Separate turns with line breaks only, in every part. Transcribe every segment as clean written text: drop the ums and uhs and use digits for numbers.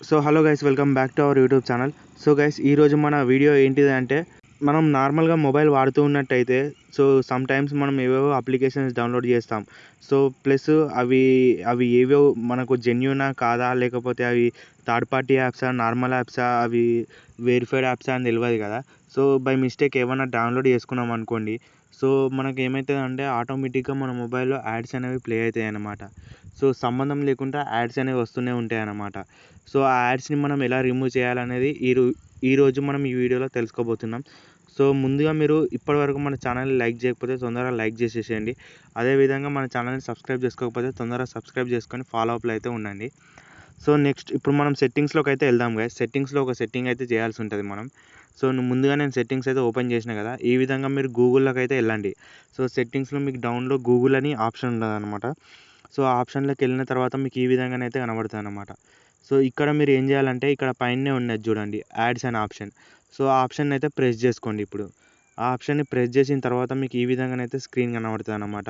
So hello guys, welcome back to our YouTube channel. So guys, ఈరోజు మన video ఏంటిది అంటే, మనం నార్మల్గా మొబైల్ వాడుతూ ఉన్నట్టయితే సమ్ టైమ్స్ మనం ఏవేవో అప్లికేషన్స్ డౌన్లోడ్ చేస్తాం. ప్లస్ అవి అవి ఏవో మనకు జెన్యూనా కాదా, లేకపోతే అవి థర్డ్ పార్టీ యాప్సా, నార్మల్ యాప్సా, అవి వెరిఫైడ్ యాప్సా అని తెలియదు కదా. బై మిస్టేక్ ఏమైనా డౌన్లోడ్ చేసుకున్నాం అనుకోండి, మనకి ఏమవుతుందంటే ఆటోమేటిక్గా మన మొబైల్లో యాడ్స్ అనేవి ప్లే అవుతాయి అన్నమాట. సంబంధం లేకుండా యాడ్స్ అనేవి వస్తూనే ఉంటాయి అన్నమాట. ఆ యాడ్స్ని మనం ఎలా రిమూవ్ చేయాలనేది ఈరోజు మనం ఈ వీడియోలో తెలుసుకోబోతున్నాం. ముందుగా మీరు ఇప్పటివరకు మన ఛానల్ని లైక్ చేయకపోతే తొందరగా లైక్ చేసేసేయండి. అదేవిధంగా మన ఛానల్ని సబ్స్క్రైబ్ చేసుకోకపోతే తొందరగా సబ్స్క్రైబ్ చేసుకొని ఫాలో అప్లో అయితే ఉండండి. నెక్స్ట్ ఇప్పుడు మనం సెట్టింగ్స్లోకి అయితే వెళ్దాం గైస్. సెట్టింగ్స్లో ఒక సెట్టింగ్ అయితే చేయాల్సి ఉంటుంది మనం. ముందుగా నేను సెట్టింగ్స్ అయితే ఓపెన్ చేసిన కదా, ఈ విధంగా మీరు గూగుల్లోకి అయితే వెళ్ళండి. సెట్టింగ్స్లో మీకు డౌన్లో గూగుల్ అని ఆప్షన్ ఉంటుంది అనమాట. ఆ ఆప్షన్లోకి వెళ్ళిన తర్వాత మీకు ఈ విధంగానైతే కనబడుతుంది అనమాట. ఇక్కడ మీరు ఏం చేయాలంటే, ఇక్కడ పైనే ఉన్నది చూడండి, యాడ్స్ అనే ఆప్షన్. ఆ ఆప్షన్ అయితే ప్రెస్ చేసుకోండి. ఇప్పుడు ఆ ఆప్షన్ని ప్రెస్ చేసిన తర్వాత మీకు ఈ విధంగానైతే స్క్రీన్ కనబడుతుంది అనమాట.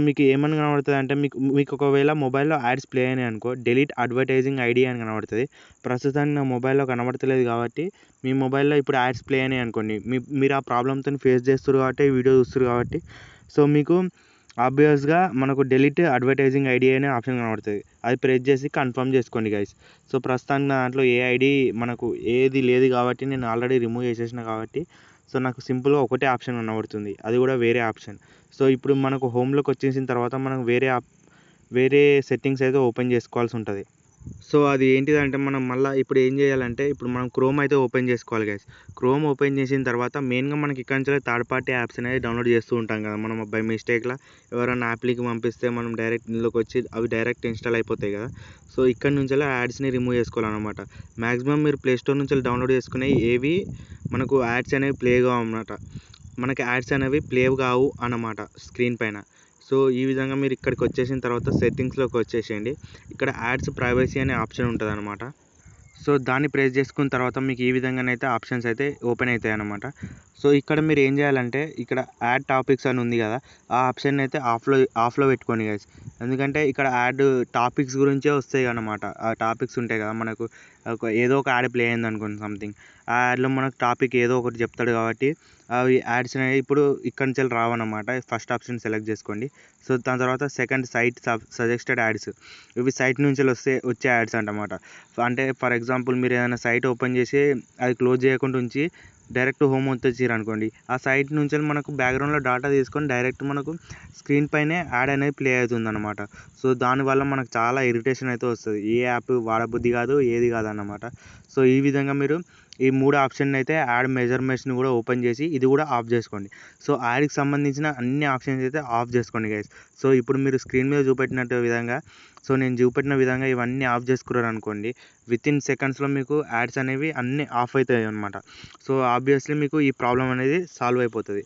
మీకు ఏమని కనబడుతుంది అంటే, మీకు ఒకవేళ మొబైల్లో యాడ్స్ ప్లే అయినాయి అనుకో, డెలీట్ అడ్వర్టైజింగ్ ఐడి అని కనబడుతుంది. ప్రస్తుతానికి నా మొబైల్లో కనబడతలేదు కాబట్టి, మీ మొబైల్లో ఇప్పుడు యాడ్స్ ప్లే అయినాయి అనుకోండి, మీరు ఆ ప్రాబ్లమ్తో ఫేస్ చేస్తారు కాబట్టి, వీడియో చూస్తారు కాబట్టి, మీకు ఆబ్వియస్గా మనకు డెలీట్ అడ్వర్టైజింగ్ ఐడి అనే ఆప్షన్ కనబడుతుంది. అది ప్రెస్ చేసి కన్ఫర్మ్ చేసుకోండి గైస్. ప్రస్తుతానికి నా దాంట్లో ఏ ఐడి మనకు ఏది లేదు కాబట్టి, నేను ఆల్రెడీ రిమూవ్ చేసేసిన కాబట్టి, నాకు సింపుల్గా ఒకటే ఆప్షన్ కనబడుతుంది, అది కూడా వేరే ఆప్షన్. ఇప్పుడు మనకు హోమ్లోకి వచ్చేసిన తర్వాత మనం వేరే సెట్టింగ్స్ అయితే ఓపెన్ చేసుకోవాల్సి ఉంటుంది. అది ఏంటిదంటే, మనం మళ్ళీ ఇప్పుడు ఏం చేయాలంటే, ఇప్పుడు మనం క్రోమ్ అయితే ఓపెన్ చేసుకోవాలి గైస్. క్రోమ్ ఓపెన్ చేసిన తర్వాత మెయిన్గా మనకి ఇక్కడ నుంచి థర్డ్ పార్టీ యాప్స్ అనేది డౌన్లోడ్ చేస్తూ ఉంటాం కదా మనం. బై మిస్టేక్లో ఎవరైనా యాప్కి పంపిస్తే మనం డైరెక్ట్ ఇందులోకి వచ్చి అవి డైరెక్ట్ ఇన్స్టాల్ అయిపోతాయి కదా. ఇక్కడ నుంచి యాడ్స్ని రిమూవ్ చేసుకోవాలన్నమాట. మ్యాక్సిమం మీరు ప్లేస్టోర్ నుంచి డౌన్లోడ్ చేసుకునే ఏవి మనకు యాడ్స్ అనేవి ప్లే కావు అన్నమాట. మనకి యాడ్స్ అనేవి ప్లే కావు అన్నమాట స్క్రీన్ పైన. ఈ విధంగా మీరు ఇక్కడికి వచ్చేసిన తర్వాత సెట్టింగ్స్లోకి వచ్చేసేయండి. ఇక్కడ యాడ్స్ ప్రైవసీ అనే ఆప్షన్ ఉంటుంది అనమాట. దాన్ని ప్రెస్ చేసుకున్న తర్వాత మీకు ఈ విధంగానైతే ఆప్షన్స్ అయితే ఓపెన్ అవుతాయి అన్నమాట. ఇక్కడ మీరు ఏం చేయాలంటే, ఇక్కడ యాడ్ టాపిక్స్ అని ఉంది కదా, ఆ ఆప్షన్ అయితే ఆఫ్లో పెట్టుకోండి గైస్. ఎందుకంటే ఇక్కడ యాడ్ టాపిక్స్ గురించే వస్తాయి అన్నమాట. ఆ టాపిక్స్ ఉంటాయి కదా మనకు, ఏదో ఒక యాడ్ ప్లే అయింది అనుకోండి సంథింగ్, ఆ యాడ్లో మనకు టాపిక్ ఏదో ఒకటి చెప్తాడు కాబట్టి అవి యాడ్స్ అనేవి ఇప్పుడు ఇక్కడి నుంచి రావన్నమాట. ఫస్ట్ ఆప్షన్ సెలెక్ట్ చేసుకోండి. దాని తర్వాత సెకండ్ సైట్ సజెస్టెడ్ యాడ్స్, ఇవి సైట్ నుంచి వచ్చే యాడ్స్ అన్నమాట. అంటే ఫర్ ఎగ్జాంపుల్ మీరు ఏదైనా సైట్ ఓపెన్ చేసి అది క్లోజ్ చేయకుండా ఉంచి డైరెక్ట్ హోమ్ వచ్చేసారు అనుకోండి, ఆ సైట్ నుంచి మనకు బ్యాక్గ్రౌండ్లో డాటా తీసుకొని డైరెక్ట్ మనకు స్క్రీన్ పైనే యాడ్ అనేది ప్లే అవుతుంది అనమాట. దానివల్ల మనకు చాలా ఇరిటేషన్ అయితే వస్తుంది, ఏ యాప్ వాడబుద్ధి కాదు, ఏది కాదన్నమాట. ఈ విధంగా మీరు ఈ 3 ఆప్షన్ అయితే యాడ్ మెజర్మెంట్స్ని కూడా ఓపెన్ చేసి ఇది కూడా ఆఫ్ చేసుకోండి. యాడ్కి సంబంధించిన అన్ని ఆప్షన్స్ అయితే ఆఫ్ చేసుకోండి గైస్. ఇప్పుడు మీరు స్క్రీన్ మీద చూపెట్టినట్టు విధంగా, నేను చూపెట్టిన విధంగా ఇవన్నీ ఆఫ్ చేసుకున్నారు అనుకోండి, వితిన్ సెకండ్స్లో మీకు యాడ్స్ అనేవి అన్నీ ఆఫ్ అవుతాయి అన్నమాట. ఆబ్వియస్లీ మీకు ఈ ప్రాబ్లం అనేది సాల్వ్ అయిపోతుంది.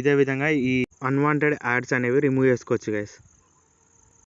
ఇదే విధంగా ఈ అన్వాంటెడ్ యాడ్స్ అనేవి రిమూవ్ చేసుకోవచ్చు గైస్.